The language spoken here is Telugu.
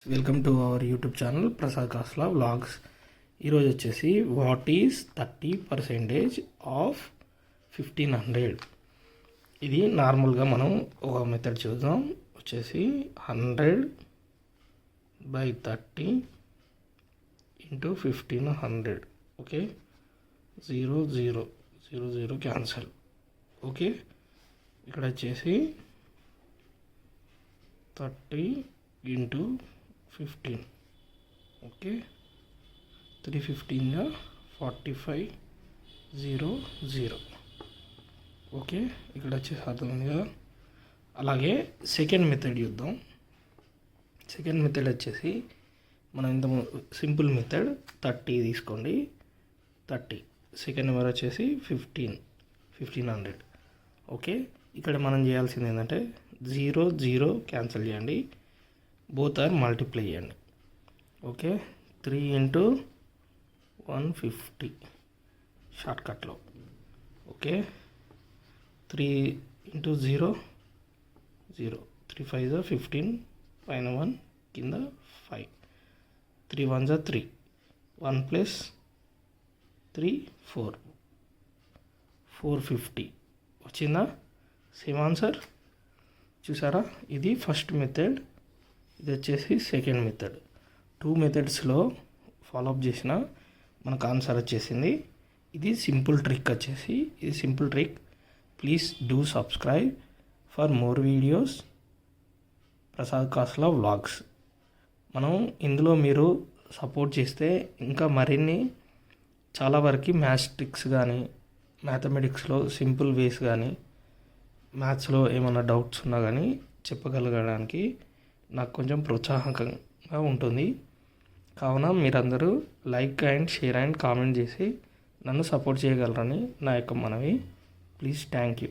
Welcome to our YouTube channel Prasad Kasla vlogs. ఈరోజు వచ్చేసి వాట్ ఈజ్ 30% ఆఫ్ 1500. ఇది నార్మల్గా మనం ఒక మెథడ్ చూద్దాం. వచ్చేసి 100/30 ఇంటూ 1500. Okay, 0 0 0 0 cancel. ఓకే, ఇక్కడ వచ్చేసి 30 ఇంటూ 15. ఓకే, 315 45 0 0. ఓకే, ఇక్కడ వచ్చేసి అర్థమైంది కదా. అలాగే సెకండ్ మెథడ్ చూద్దాం. సెకండ్ మెథడ్ వచ్చేసి మనం ఇంత సింపుల్ మెథడ్ 30 తీసుకోండి. 30 సెకండ్ నెంబర్ వచ్చేసి 1500. ఓకే, ఇక్కడ మనం చేయాల్సింది ఏంటంటే 0 0 క్యాన్సిల్ చేయండి, బోత్ ఆర్ మల్టిప్లై చేయండి. ఓకే, 3 ఇంటూ 150 షార్ట్కట్లో. ఓకే, 3 ఇంటూ 0 0, 3 5 15, పైన 1 కింద 5, 3 1 3, 1 ప్లస్ 3 4, 450 వచ్చిందా? Same answer. చూసారా? ఇది ఫస్ట్ మెథడ్, ఇది వచ్చేసి సెకండ్ మెథడ్. 2 మెథడ్స్లో ఫాలోఅప్ చేసిన మనకు ఆన్సర్ వచ్చేసింది. ఇది సింపుల్ ట్రిక్ వచ్చేసి, ఇది simple trick. Please do subscribe for more videos Prasad Kasla vlogs. మనం ఇందులో మీరు సపోర్ట్ చేస్తే ఇంకా మరిన్ని చాలా వరకు మ్యాథ్స్ ట్రిక్స్ కానీ, మ్యాథమెటిక్స్లో సింపుల్ వేస్ కానీ, మ్యాథ్స్లో ఏమైనా డౌట్స్ ఉన్నా కానీ చెప్పగలగడానికి నాకు కొంచెం ప్రోత్సాహకంగా ఉంటుంది. కావున మీరందరూ like and share and comment చేసి నన్ను సపోర్ట్ చేయగలరని నా యొక్క మనవి. Please, thank you.